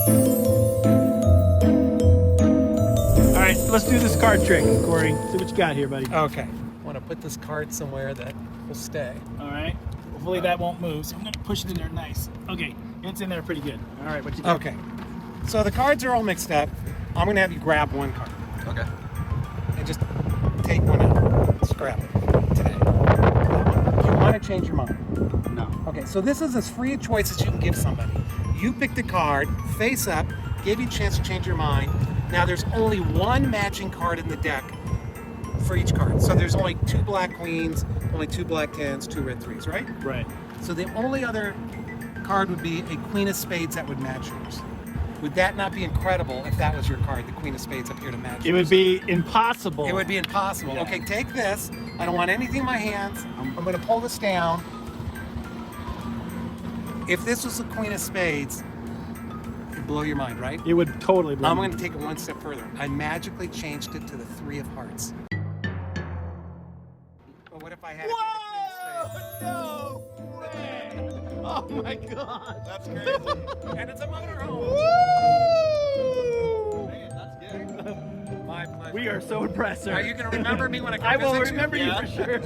All right, let's do this card trick, Corey. See what you got here, buddy. Okay. I want to put this card somewhere that will stay. All right. Hopefully that won't move. So I'm gonna push it in there nice. Okay, it's in there pretty good. All right, what you got? Okay. So the cards are all mixed up. I'm gonna have you grab one card. Okay. And just take one out. Just grab it today. Do you want to change your mind? No. Okay, so this is as free a choice as you can give somebody. You picked a card, face up, gave you a chance to change your mind. Now there's only one matching card in the deck for each card. So there's only 2 black queens, only 2 black tens, 2 red threes, right? Right. So the only other card would be a queen of spades that would match yours. Would that not be incredible if that was your card, the queen of spades up here to match It yours? would be impossible. It would be impossible. Yeah. Okay, take this. I don't want anything in my hands. I'm going to pull this down. If this was the queen of spades, it'd blow your mind, right? It would totally blow I'm me. going to take it one step further. I magically changed it to the 3 of hearts. But what if I had Whoa! No way! Oh my God! That's crazy. and it's a motorhome? Woo! Man, that's good. My pleasure. We are so impressed, sir. Are you going to remember me when I come I will visit you? remember you Yeah. for sure.